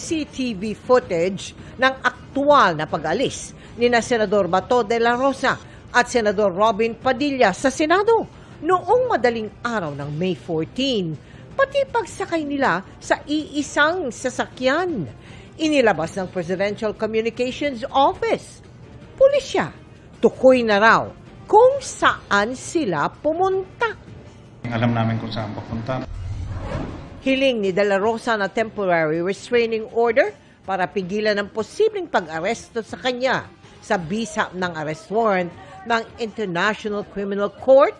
CCTV footage ng aktual na pag-alis ni na Senador Bato de la Rosa at Senador Robin Padilla sa Senado noong madaling araw ng May 14, pati pagsakay nila sa iisang sasakyan. Inilabas ng Presidential Communications Office. Pulisya, tukoy na raw kung saan sila pumunta. Alam namin kung saan papunta. Hiling ni De La Rosa na temporary restraining order para pigilan ang posibleng pag-aresto sa kanya sa bisa ng arrest warrant ng International Criminal Court,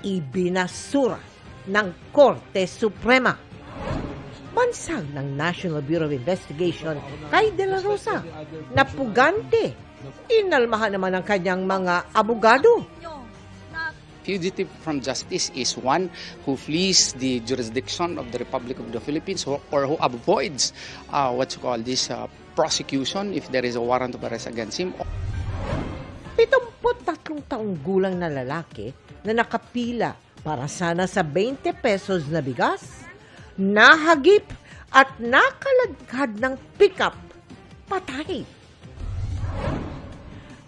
ibinasura ng Korte Suprema. Bansag ng National Bureau of Investigation kay De La Rosa na pugante. Inalmahan naman ang kanyang mga abogado. Fugitive from justice is one who flees the jurisdiction of the Republic of the Philippines or who avoids prosecution if there is a warrant of arrest against him. 73 taong gulang na lalaki na nakapila para sana sa 20 pesos na bigas, nahagip at nakaladkad ng pickup, patay.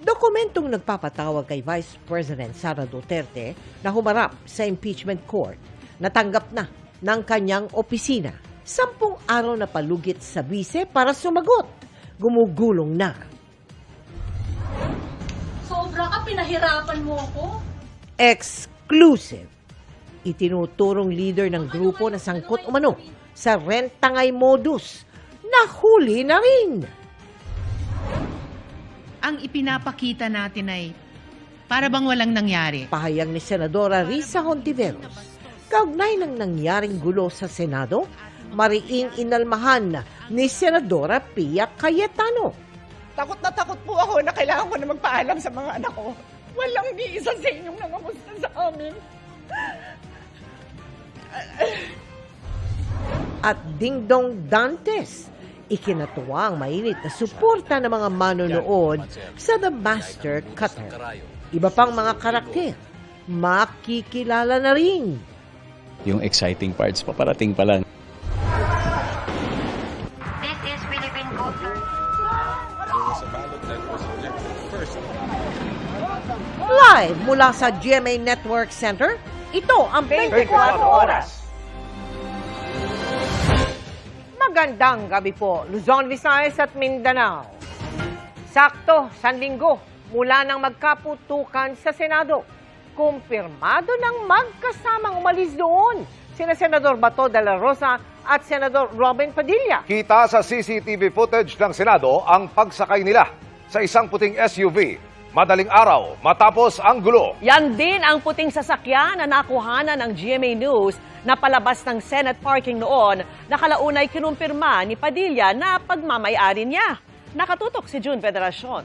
Dokumentong nagpapatawag kay Vice President Sara Duterte na humarap sa impeachment court, natanggap na ng kanyang opisina. 10 araw na palugit sa bise para sumagot. Gumugulong na. Sobra ka, pinahirapan mo ako. Exclusive. Itinuturong leader ng grupo na sangkot umano sa rentangay modus. Nahuli na rin. Ang ipinapakita natin ay para bang walang nangyari. Pahayag ni Senadora Risa Hontiveros, kaugnay ng nangyaring gulo sa Senado, mariing inalmahan ni Senadora Pia Cayetano. Takot na takot po ako na kailangan ko na magpaalam sa mga anak ko. Walang ni isa sa inyong nangamusta sa amin. At Dingdong Dantes, ikinatuwa ang mainit na suporta ng mga manonood sa The Master Cutter. Iba pang mga karakter, makikilala na rin. Yung exciting parts paparating pa lang. This is Philippine culture. Live mula sa GMA Network Center, ito ang 24 Oras. Magandang gabi po, Luzon, Visayas at Mindanao. Sakto, Sanlinggo, mula nang magkaputukan sa Senado, kumpirmado ng magkasamang umalis doon sina Senador Bato de la Rosa at Senador Robin Padilla. Kita sa CCTV footage ng Senado ang pagsakay nila sa isang puting SUV. Madaling araw matapos ang gulo. Yan din ang puting sasakyan na nakuhanan ng GMA News na palabas ng Senate parking noon na kalaunay kinumpirma ni Padilla na pagmamay-ari niya. Nakatutok si June Federacion.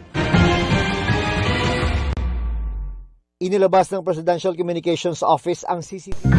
Inilabas ng Presidential Communications Office ang CCTV.